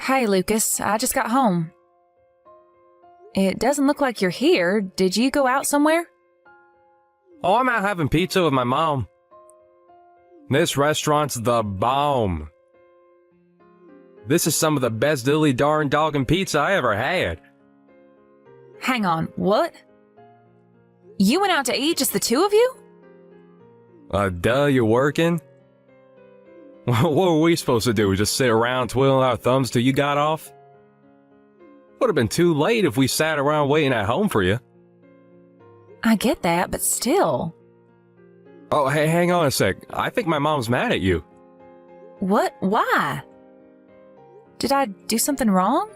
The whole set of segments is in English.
Hey, Lucas, I just got home. It doesn't look like you're here. Did you go out somewhere? Oh, I'm out having pizza with my mom. This restaurant's the bomb. This is some of the best dilly darn doggin' pizza I ever had. Hang on, what? You went out to eat, just the two of you? Duh, you're working? What were we supposed to do, just sit around twiddling our thumbs till you got off? Would have been too late if we sat around waiting at home for you. I get that, but still. Oh, hey, hang on a sec. I think my mom's mad at you. What? Why? Did I do something wrong?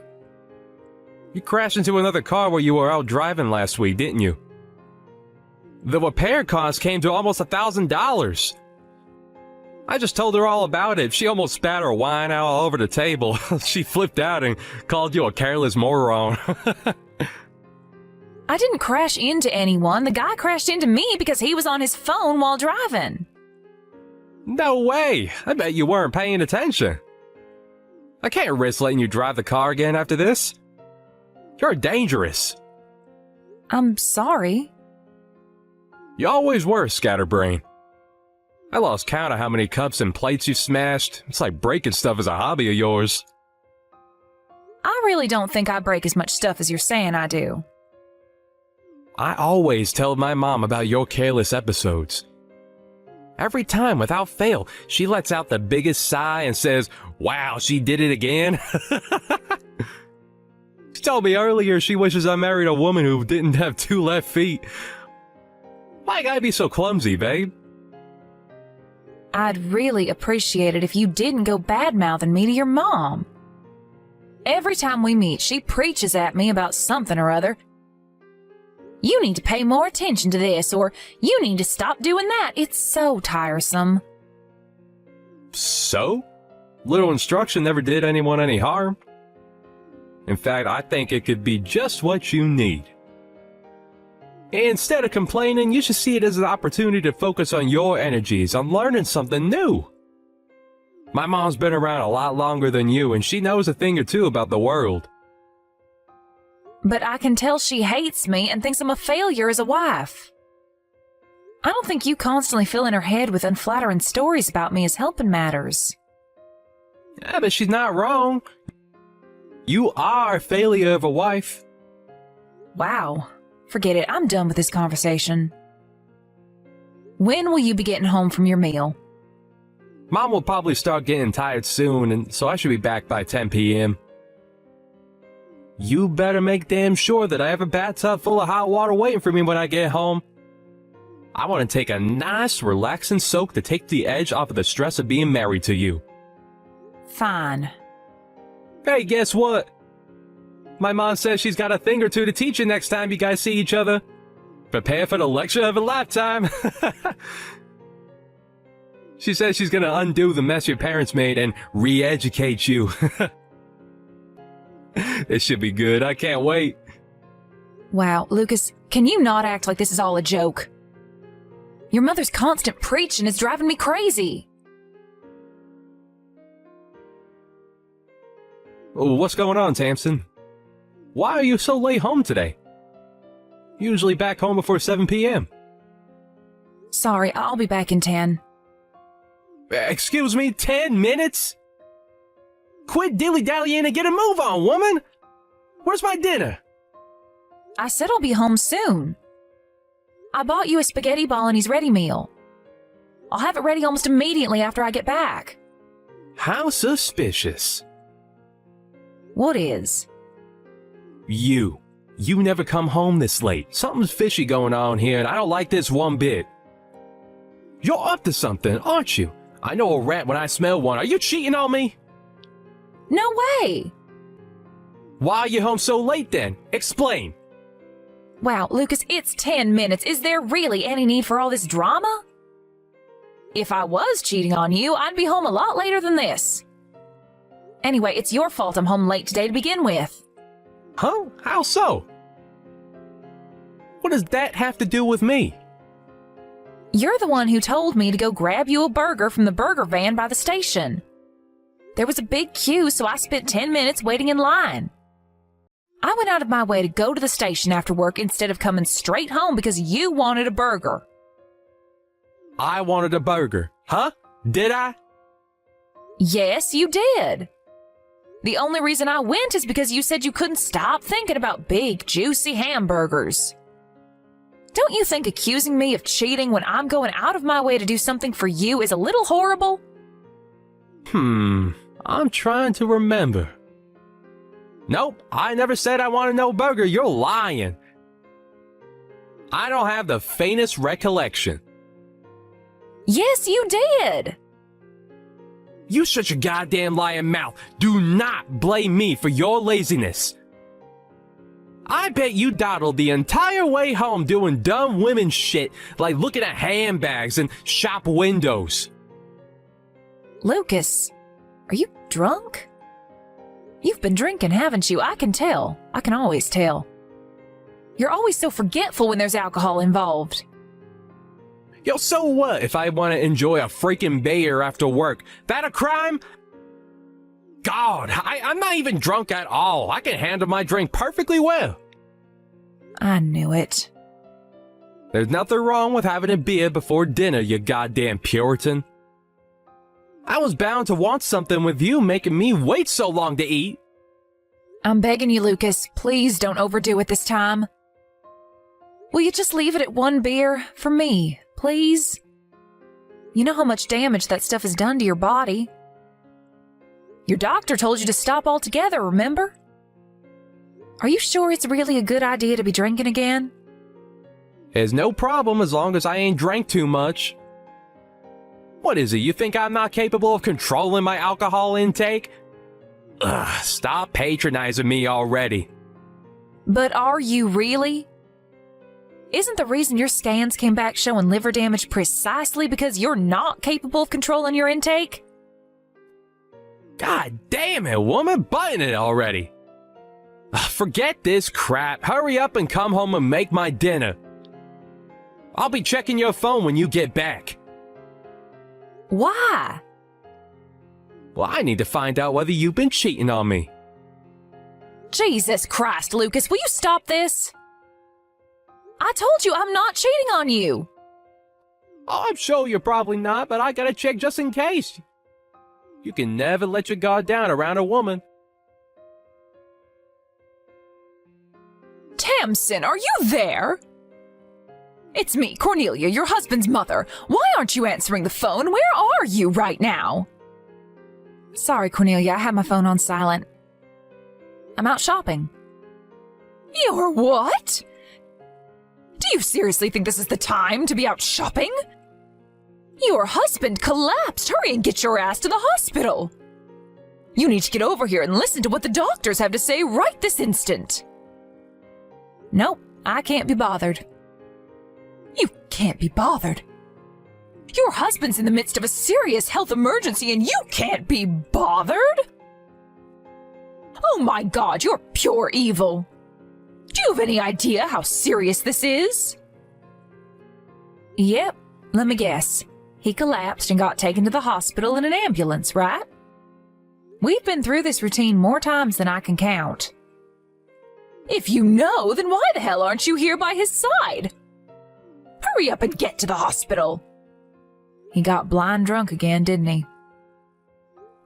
You crashed into another car while you were out driving last week, didn't you? The repair cost came to almost $1,000. I just told her all about it. She almost spat her wine out all over the table. She flipped out and called you a careless moron. I didn't crash into anyone. The guy crashed into me because he was on his phone while driving. No way! I bet you weren't paying attention. I can't risk letting you drive the car again after this. You're dangerous. I'm sorry. You always were, scatterbrain. I lost count of how many cups and plates you smashed. It's like breaking stuff is a hobby of yours. I really don't think I break as much stuff as you're saying I do. I always tell my mom about your careless episodes. Every time, without fail, she lets out the biggest sigh and says, "Wow, she did it again." She told me earlier she wishes I married a woman who didn't have two left feet. Why you gotta be so clumsy, babe? I'd really appreciate it if you didn't go bad-mouthing me to your mom. Every time we meet, she preaches at me about something or other. You need to pay more attention to this, or you need to stop doing that. It's so tiresome. So? Little instruction never did anyone any harm. In fact, I think it could be just what you need. Instead of complaining, you should see it as an opportunity to focus on your energies, on learning something new. My mom's been around a lot longer than you, and she knows a thing or two about the world. But I can tell she hates me and thinks I'm a failure as a wife. I don't think you constantly filling her head with unflattering stories about me is helping matters. Yeah, but she's not wrong. You are a failure of a wife. Wow. Forget it. I'm done with this conversation. When will you be getting home from your meal? Mom will probably start getting tired soon, and so I should be back by 10 p.m. You better make damn sure that I have a bathtub full of hot water waiting for me when I get home. I want to take a nice, relaxing soak to take the edge off of the stress of being married to you. Fine. Hey, guess what? My mom says she's got a thing or two to teach you next time you guys see each other. Prepare for the lecture of a lifetime. She says she's gonna undo the mess your parents made and re-educate you. It should be good. I can't wait. Wow, Lucas, can you not act like this is all a joke? Your mother's constant preaching is driving me crazy. Oh, what's going on, Tamsin? Why are you so late home today? Usually back home before 7 p.m. Sorry, I'll be back in 10. Excuse me, 10 minutes? Quit dilly-dallying and get a move on, woman! Where's my dinner? I said I'll be home soon. I bought you a spaghetti bolognese ready meal. I'll have it ready almost immediately after I get back. How suspicious. What is? You never come home this late. Something's fishy going on here, and I don't like this one bit. You're up to something, aren't you? I know a rat when I smell one. Are you cheating on me? No way! Why are you home so late then? Explain. Wow, Lucas, it's 10 minutes. Is there really any need for all this drama? If I was cheating on you, I'd be home a lot later than this. Anyway, it's your fault I'm home late today to begin with. Huh? How so? What does that have to do with me? You're the one who told me to go grab you a burger from the burger van by the station. There was a big queue, so I spent 10 minutes waiting in line. I went out of my way to go to the station after work instead of coming straight home because you wanted a burger. I wanted a burger. Huh? Did I? Yes, you did. The only reason I went is because you said you couldn't stop thinking about big, juicy hamburgers. Don't you think accusing me of cheating when I'm going out of my way to do something for you is a little horrible? I'm trying to remember. Nope, I never said I wanted no burger. You're lying. I don't have the faintest recollection. Yes, you did. You shut your goddamn lying mouth. Do not blame me for your laziness. I bet you dawdled the entire way home doing dumb women shit like looking at handbags and shop windows. Lucas, are you drunk? You've been drinking, haven't you? I can tell. I can always tell. You're always so forgetful when there's alcohol involved. Yo, so what if I want to enjoy a freaking beer after work? That a crime? God, I'm not even drunk at all. I can handle my drink perfectly well. I knew it. There's nothing wrong with having a beer before dinner, you goddamn Puritan. I was bound to want something with you making me wait so long to eat. I'm begging you, Lucas. Please don't overdo it this time. Will you just leave it at one beer for me, please? You know how much damage that stuff has done to your body. Your doctor told you to stop altogether, remember? Are you sure it's really a good idea to be drinking again? There's no problem as long as I ain't drank too much. What is it, you think I'm not capable of controlling my alcohol intake? Ugh, stop patronizing me already. But are you really? Isn't the reason your scans came back showing liver damage precisely because you're not capable of controlling your intake? God damn it, woman, button it already. Ugh, forget this crap. Hurry up and come home and make my dinner. I'll be checking your phone when you get back. Why? Well, I need to find out whether you've been cheating on me. Jesus Christ, Lucas, will you stop this? I told you I'm not cheating on you. Oh, I'm sure you're probably not, but I gotta check just in case. You can never let your guard down around a woman. Tamsin, are you there? It's me, Cornelia, your husband's mother. Why aren't you answering the phone? Where are you right now? Sorry, Cornelia, I had my phone on silent. I'm out shopping. You're what? Do you seriously think this is the time to be out shopping? Your husband collapsed. Hurry and get your ass to the hospital. You need to get over here and listen to what the doctors have to say right this instant. Nope, I can't be bothered. You can't be bothered. Your husband's in the midst of a serious health emergency and you can't be bothered? Oh my God, you're pure evil. Do you have any idea how serious this is? Yep, let me guess. He collapsed and got taken to the hospital in an ambulance, right? We've been through this routine more times than I can count. If you know, then why the hell aren't you here by his side? Hurry up and get to the hospital. He got blind drunk again, didn't he?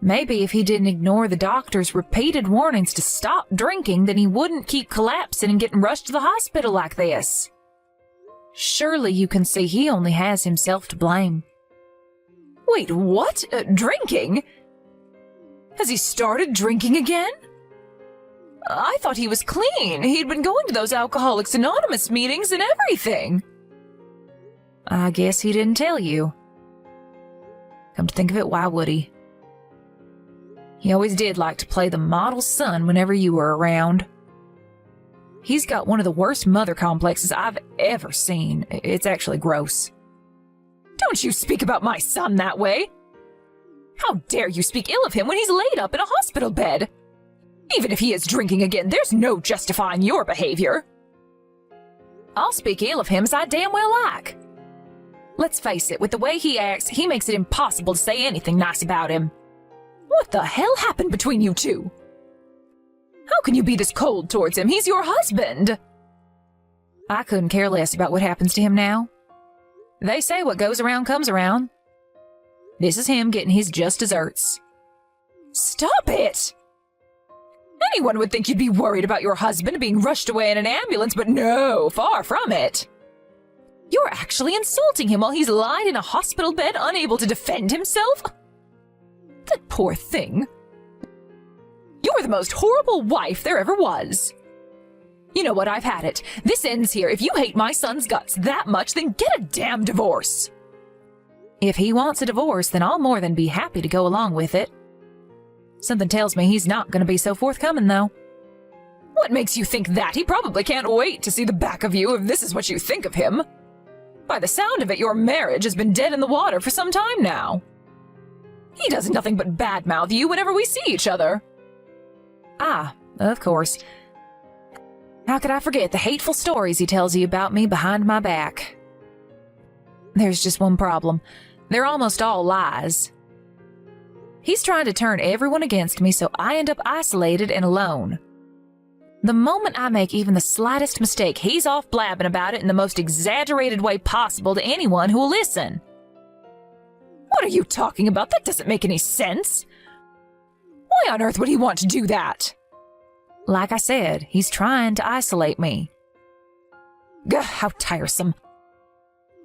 Maybe if he didn't ignore the doctor's repeated warnings to stop drinking, then he wouldn't keep collapsing and getting rushed to the hospital like this. Surely you can see he only has himself to blame. Wait, what? Drinking? Has he started drinking again? I thought he was clean. He'd been going to those Alcoholics Anonymous meetings and everything. I guess he didn't tell you. Come to think of it, why would he? He always did like to play the model son whenever you were around. He's got one of the worst mother complexes I've ever seen. It's actually gross. Don't you speak about my son that way. How dare you speak ill of him when he's laid up in a hospital bed? Even if he is drinking again, there's no justifying your behavior. I'll speak ill of him as I damn well like. Let's face it, with the way he acts, he makes it impossible to say anything nice about him. What the hell happened between you two? How can you be this cold towards him? He's your husband! I couldn't care less about what happens to him now. They say what goes around comes around. This is him getting his just desserts. Stop it! Anyone would think you'd be worried about your husband being rushed away in an ambulance, but no, far from it. You're actually insulting him while he's lying in a hospital bed, unable to defend himself? That poor thing. You're the most horrible wife there ever was. You know what, I've had it. This ends here. If you hate my son's guts that much, then get a damn divorce. If he wants a divorce, then I'll more than be happy to go along with it. Something tells me he's not going to be so forthcoming, though. What makes you think that? He probably can't wait to see the back of you if this is what you think of him. By the sound of it, your marriage has been dead in the water for some time now. He does nothing but badmouth you whenever we see each other. Ah, of course. How could I forget the hateful stories he tells you about me behind my back? There's just one problem. They're almost all lies. He's trying to turn everyone against me, so I end up isolated and alone. The moment I make even the slightest mistake, he's off blabbing about it in the most exaggerated way possible to anyone who will listen. What are you talking about? That doesn't make any sense. Why on earth would he want to do that? Like I said, he's trying to isolate me. Gah, how tiresome.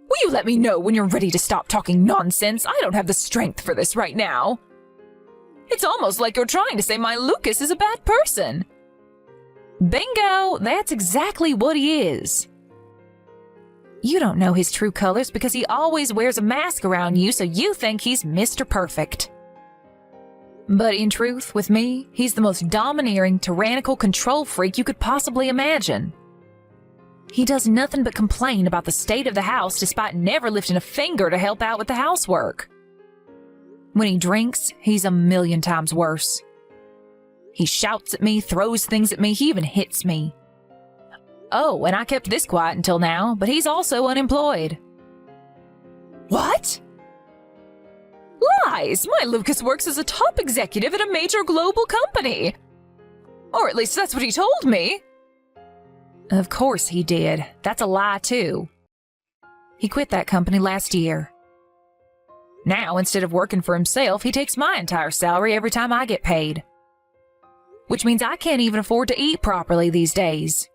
Will you let me know when you're ready to stop talking nonsense? I don't have the strength for this right now. It's almost like you're trying to say my Lucas is a bad person. Bingo! That's exactly what he is. You don't know his true colors because he always wears a mask around you, so you think he's Mr. Perfect. But in truth, with me, he's the most domineering, tyrannical control freak you could possibly imagine. He does nothing but complain about the state of the house despite never lifting a finger to help out with the housework. When he drinks, he's a million times worse. He shouts at me, throws things at me, he even hits me. Oh, and I kept this quiet until now, but he's also unemployed. What? Lies! My Lucas works as a top executive at a major global company. Or at least that's what he told me. Of course he did. That's a lie, too. He quit that company last year. Now, instead of working for himself, he takes my entire salary every time I get paid. Which means I can't even afford to eat properly these days.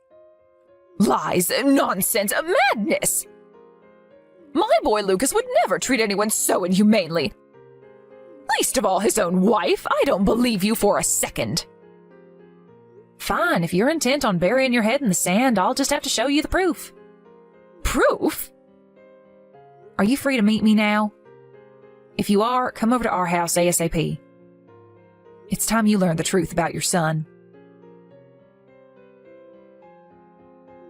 Lies, nonsense, madness! My boy Lucas would never treat anyone so inhumanely. Least of all his own wife. I don't believe you for a second. Fine, if you're intent on burying your head in the sand, I'll just have to show you the proof. Proof? Are you free to meet me now? If you are, come over to our house ASAP. It's time you learned the truth about your son.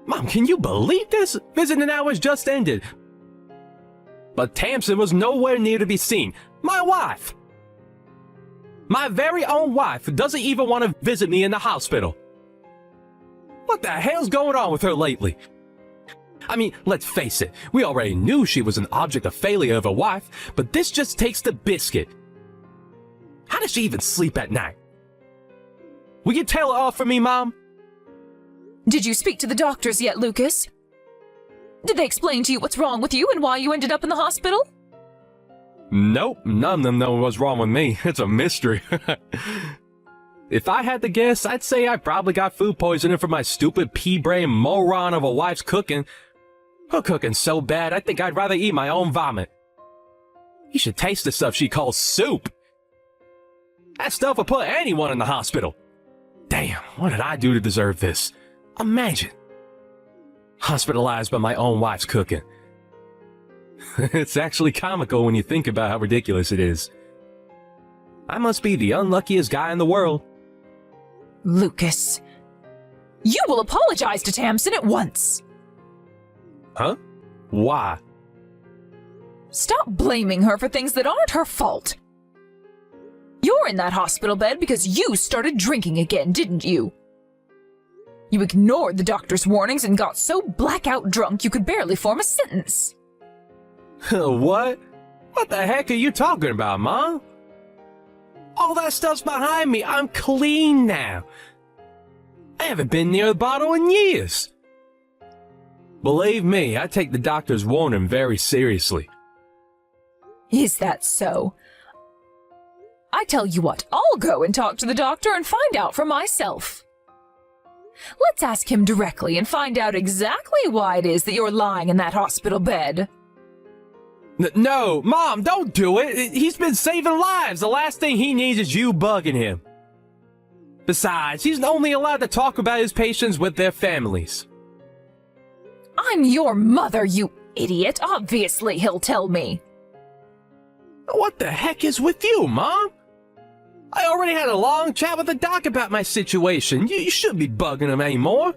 Mom, can you believe this? Visiting hours just ended. But Tamsin was nowhere near to be seen. My wife! My very own wife doesn't even want to visit me in the hospital. What the hell's going on with her lately? I mean, let's face it, we already knew she was an object of failure of a wife, but this just takes the biscuit. How does she even sleep at night? Will you tail her off for me, Mom? Did you speak to the doctors yet, Lucas? Did they explain to you what's wrong with you and why you ended up in the hospital? Nope, none of them know what's wrong with me. It's a mystery. If I had to guess, I'd say I probably got food poisoning from my stupid pea-brain moron of a wife's cooking. Her cooking's so bad, I think I'd rather eat my own vomit. You should taste the stuff she calls soup. That stuff would put anyone in the hospital. Damn, what did I do to deserve this? Imagine. Hospitalized by my own wife's cooking. It's actually comical when you think about how ridiculous it is. I must be the unluckiest guy in the world. Lucas, you will apologize to Tamsin at once. Huh? Why? Stop blaming her for things that aren't her fault. You're in that hospital bed because you started drinking again, didn't you? You ignored the doctor's warnings and got so blackout drunk you could barely form a sentence. What? What the heck are you talking about, Mom? All that stuff's behind me. I'm clean now. I haven't been near the bottle in years. Believe me, I take the doctor's warning very seriously. Is that so? I tell you what, I'll go and talk to the doctor and find out for myself. Let's ask him directly and find out exactly why it is that you're lying in that hospital bed. No, Mom, don't do it. He's been saving lives. The last thing he needs is you bugging him. Besides, he's only allowed to talk about his patients with their families. I'm your mother, you idiot. Obviously, he'll tell me. What the heck is with you, Mom? I already had a long chat with the doc about my situation. You shouldn't be bugging him anymore.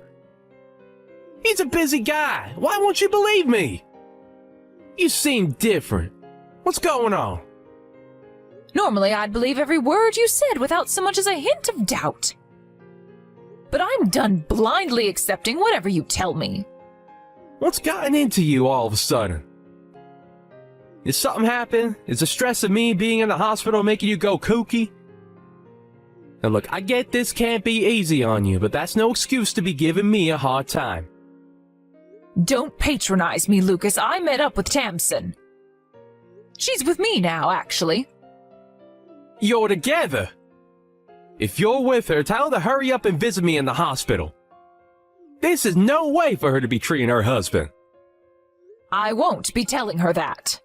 He's a busy guy. Why won't you believe me? You seem different. What's going on? Normally, I'd believe every word you said without so much as a hint of doubt. But I'm done blindly accepting whatever you tell me. What's gotten into you all of a sudden? Did something happen? Is the stress of me being in the hospital making you go kooky? Now look, I get this can't be easy on you, but that's no excuse to be giving me a hard time. Don't patronize me, Lucas. I met up with Tamsin. She's with me now, actually. You're together? If you're with her, tell her to hurry up and visit me in the hospital. This is no way for her to be treating her husband. I won't be telling her that.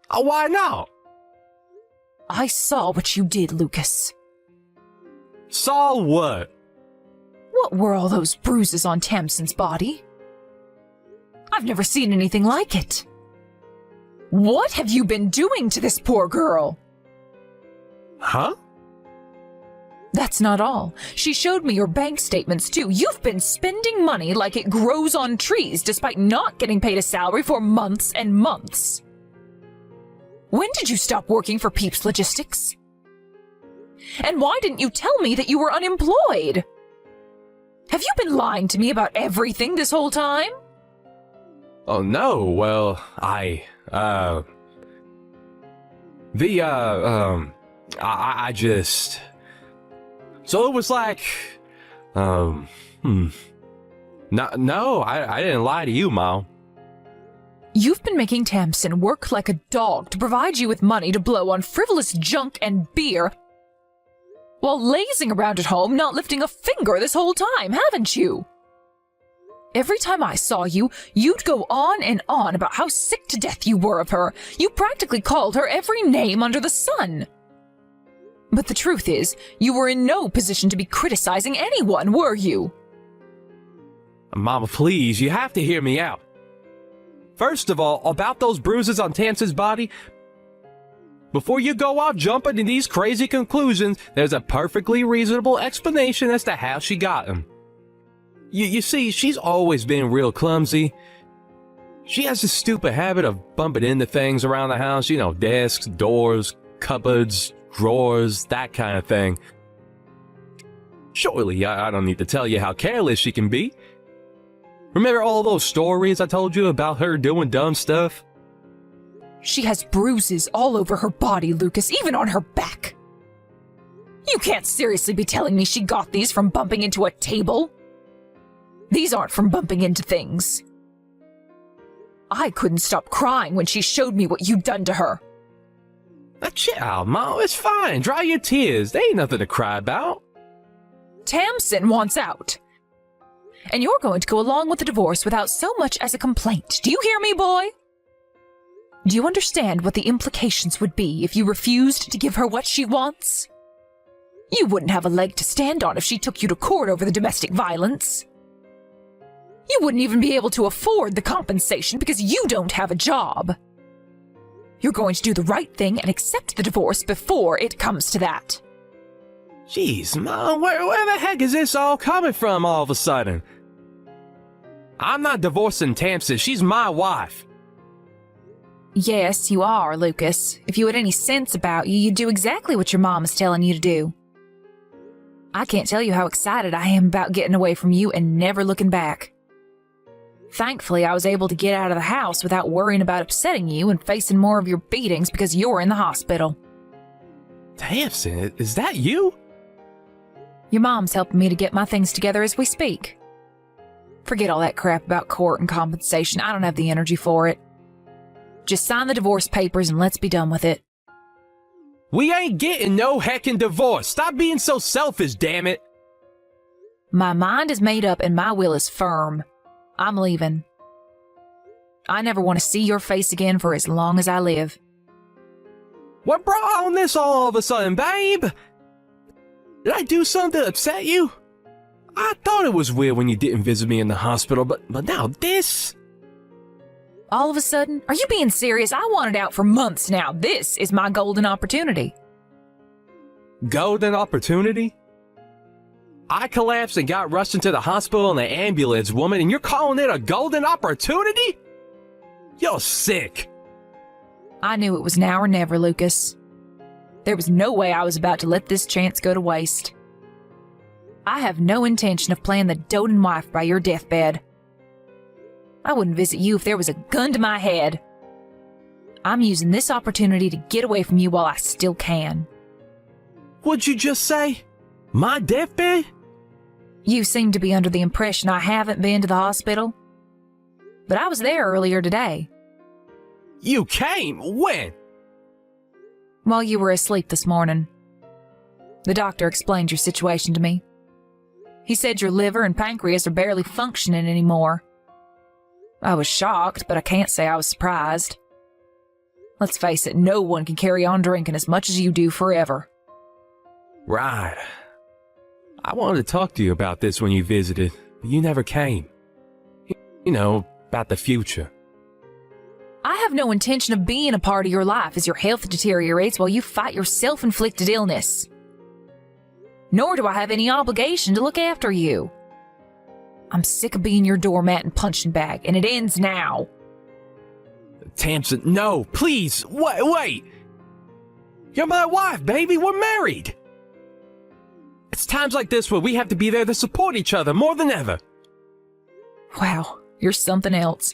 Why not? I saw what you did, Lucas. Saw what? What were all those bruises on Tamsin's body? I've never seen anything like it. What have you been doing to this poor girl? Huh? That's not all. She showed me your bank statements, too. You've been spending money like it grows on trees, despite not getting paid a salary for months and months. When did you stop working for Peeps Logistics? And why didn't you tell me that you were unemployed? Have you been lying to me about everything this whole time? Oh no, well, I just... So it was like, No, I didn't lie to you, Mom. You've been making Tamsin work like a dog to provide you with money to blow on frivolous junk and beer, while lazing around at home, not lifting a finger this whole time, haven't you? Every time I saw you, you'd go on and on about how sick to death you were of her. You practically called her every name under the sun. But the truth is, you were in no position to be criticizing anyone, were you? Mama, please, you have to hear me out. First of all, about those bruises on Tamsin's body, before you go out jumping to these crazy conclusions, there's a perfectly reasonable explanation as to how she got them. You see, she's always been real clumsy. She has this stupid habit of bumping into things around the house, you know, desks, doors, cupboards, drawers, that kind of thing. Surely, I don't need to tell you how careless she can be. Remember all those stories I told you about her doing dumb stuff? She has bruises all over her body, Lucas, even on her back. You can't seriously be telling me she got these from bumping into a table. These aren't from bumping into things. I couldn't stop crying when she showed me what you'd done to her. Now chill out, Mom. It's fine. Dry your tears. There ain't nothing to cry about. Tamsin wants out. And you're going to go along with the divorce without so much as a complaint. Do you hear me, boy? Do you understand what the implications would be if you refused to give her what she wants? You wouldn't have a leg to stand on if she took you to court over the domestic violence. You wouldn't even be able to afford the compensation because you don't have a job. You're going to do the right thing and accept the divorce before it comes to that. Jeez, Mom, where the heck is this all coming from all of a sudden? I'm not divorcing Tamsin. She's my wife. Yes, you are, Lucas. If you had any sense about you, you'd do exactly what your mom is telling you to do. I can't tell you how excited I am about getting away from you and never looking back. Thankfully, I was able to get out of the house without worrying about upsetting you and facing more of your beatings because you're in the hospital. Tamsin, is that you? Your mom's helping me to get my things together as we speak. Forget all that crap about court and compensation. I don't have the energy for it. Just sign the divorce papers and let's be done with it. We ain't getting no heckin' divorce. Stop being so selfish, damn it. My mind is made up and my will is firm. I'm leaving. I never want to see your face again for as long as I live. What brought on this all of a sudden, babe? Did I do something to upset you? I thought it was weird when you didn't visit me in the hospital, but now this? All of a sudden? Are you being serious? I wanted out for months now. This is my golden opportunity. Golden opportunity? I collapsed and got rushed into the hospital in an ambulance, woman, and you're calling it a golden opportunity? You're sick. I knew it was now or never, Lucas. There was no way I was about to let this chance go to waste. I have no intention of playing the doting wife by your deathbed. I wouldn't visit you if there was a gun to my head. I'm using this opportunity to get away from you while I still can. What'd you just say? My deathbed? You seem to be under the impression I haven't been to the hospital. But I was there earlier today. You came? When? While you were asleep this morning. The doctor explained your situation to me. He said your liver and pancreas are barely functioning anymore. I was shocked, but I can't say I was surprised. Let's face it, no one can carry on drinking as much as you do forever. Right. I wanted to talk to you about this when you visited, but you never came. You know, about the future. I have no intention of being a part of your life as your health deteriorates while you fight your self-inflicted illness. Nor do I have any obligation to look after you. I'm sick of being your doormat and punching bag, and it ends now. Tamsin, no, please, wait. You're my wife, baby, we're married. It's times like this where we have to be there to support each other more than ever. Wow, you're something else.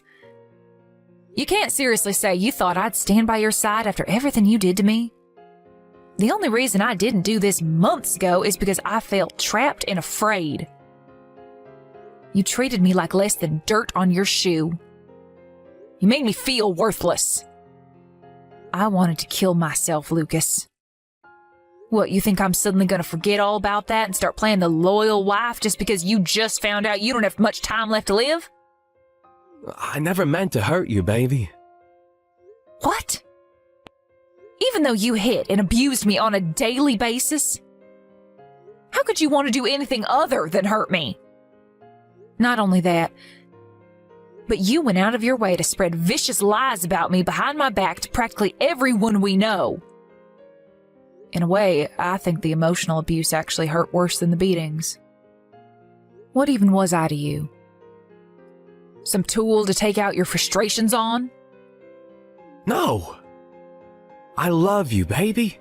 You can't seriously say you thought I'd stand by your side after everything you did to me. The only reason I didn't do this months ago is because I felt trapped and afraid. You treated me like less than dirt on your shoe. You made me feel worthless. I wanted to kill myself, Lucas. What, you think I'm suddenly going to forget all about that and start playing the loyal wife just because you just found out you don't have much time left to live? I never meant to hurt you, baby. What? Even though you hit and abused me on a daily basis? How could you want to do anything other than hurt me? Not only that, but you went out of your way to spread vicious lies about me behind my back to practically everyone we know. In a way, I think the emotional abuse actually hurt worse than the beatings. What even was I to you? Some tool to take out your frustrations on? No. I love you, baby.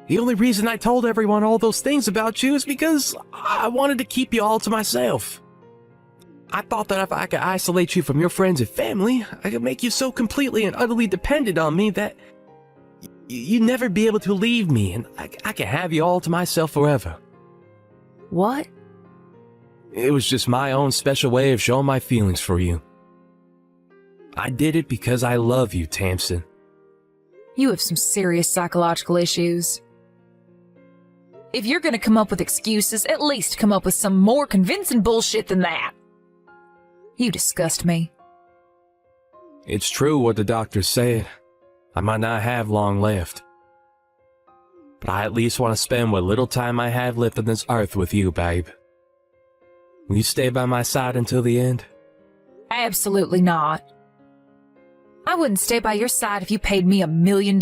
The only reason I told everyone all those things about you is because I wanted to keep you all to myself. I thought that if I could isolate you from your friends and family, I could make you so completely and utterly dependent on me that you'd never be able to leave me, and I could have you all to myself forever. What? It was just my own special way of showing my feelings for you. I did it because I love you, Tamsin. You have some serious psychological issues. If you're going to come up with excuses, at least come up with some more convincing bullshit than that. You disgust me. It's true what the doctor said. I might not have long left. But I at least want to spend what little time I have left on this earth with you, babe. Will you stay by my side until the end? Absolutely not. I wouldn't stay by your side if you paid me $1 million.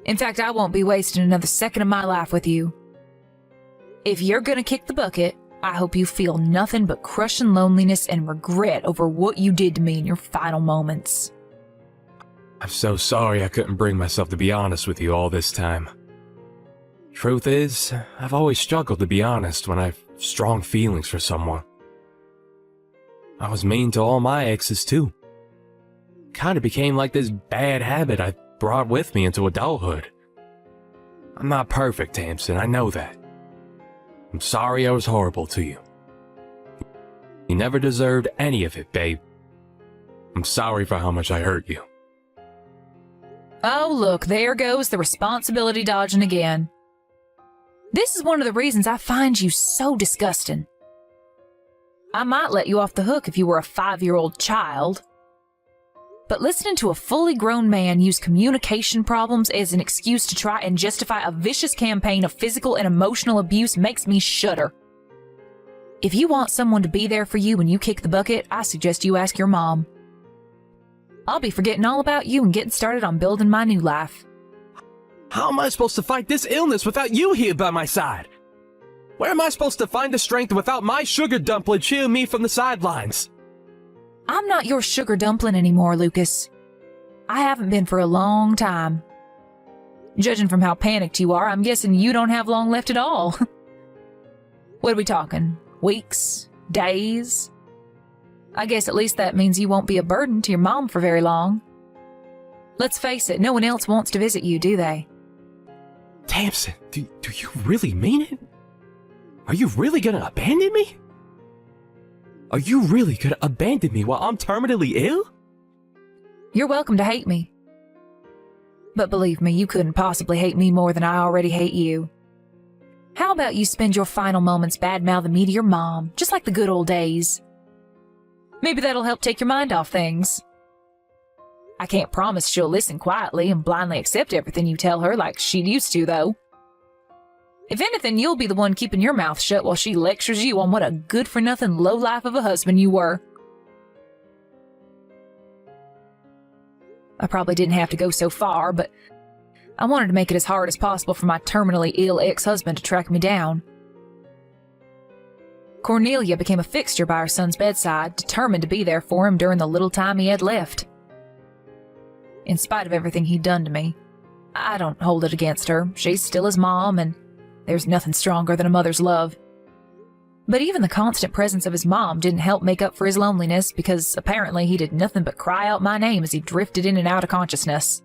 In fact, I won't be wasting another second of my life with you. If you're gonna kick the bucket, I hope you feel nothing but crushing loneliness and regret over what you did to me in your final moments. I'm so sorry I couldn't bring myself to be honest with you all this time. Truth is, I've always struggled to be honest when I've strong feelings for someone. I was mean to all my exes too. Kinda became like this bad habit I brought with me into adulthood. I'm not perfect, Tamsin, I know that. I'm sorry I was horrible to you. You never deserved any of it, babe. I'm sorry for how much I hurt you. Oh, look, there goes the responsibility dodging again. This is one of the reasons I find you so disgusting. I might let you off the hook if you were a 5-year-old child. But listening to a fully grown man use communication problems as an excuse to try and justify a vicious campaign of physical and emotional abuse makes me shudder. If you want someone to be there for you when you kick the bucket, I suggest you ask your mom. I'll be forgetting all about you and getting started on building my new life. How am I supposed to fight this illness without you here by my side? Where am I supposed to find the strength without my sugar dumpling cheering me from the sidelines? I'm not your sugar dumpling anymore, Lucas. I haven't been for a long time. Judging from how panicked you are, I'm guessing you don't have long left at all. What are we talking? Weeks? Days? I guess at least that means you won't be a burden to your mom for very long. Let's face it, no one else wants to visit you, do they? Tamsin, do you really mean it? Are you really gonna abandon me? Are you really gonna abandon me while I'm terminally ill? You're welcome to hate me. But believe me, you couldn't possibly hate me more than I already hate you. How about you spend your final moments bad-mouthing me to your mom, just like the good old days? Maybe that'll help take your mind off things. I can't promise she'll listen quietly and blindly accept everything you tell her like she used to, though. If anything, you'll be the one keeping your mouth shut while she lectures you on what a good-for-nothing lowlife of a husband you were. I probably didn't have to go so far, but I wanted to make it as hard as possible for my terminally ill ex-husband to track me down. Cornelia became a fixture by her son's bedside, determined to be there for him during the little time he had left. In spite of everything he'd done to me, I don't hold it against her. She's still his mom, and there's nothing stronger than a mother's love. But even the constant presence of his mom didn't help make up for his loneliness, because apparently he did nothing but cry out my name as he drifted in and out of consciousness.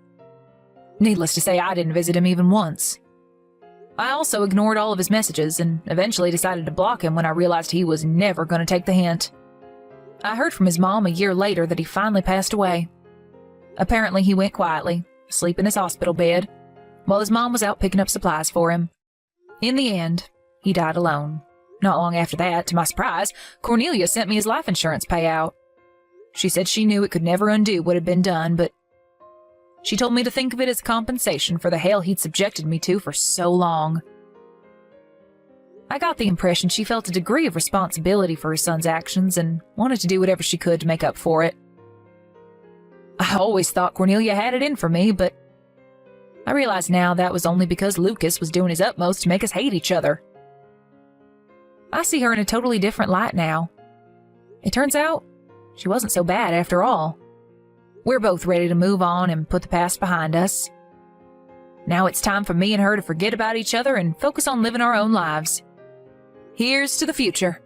Needless to say, I didn't visit him even once. I also ignored all of his messages and eventually decided to block him when I realized he was never going to take the hint. I heard from his mom a year later that he finally passed away. Apparently he went quietly, asleep in his hospital bed, while his mom was out picking up supplies for him. In the end, he died alone. Not long after that, to my surprise, Cornelia sent me his life insurance payout. She said she knew it could never undo what had been done, but she told me to think of it as compensation for the hell he'd subjected me to for so long. I got the impression she felt a degree of responsibility for her son's actions and wanted to do whatever she could to make up for it. I always thought Cornelia had it in for me, but I realize now that was only because Lucas was doing his utmost to make us hate each other. I see her in a totally different light now. It turns out she wasn't so bad after all. We're both ready to move on and put the past behind us. Now it's time for me and her to forget about each other and focus on living our own lives. Here's to the future.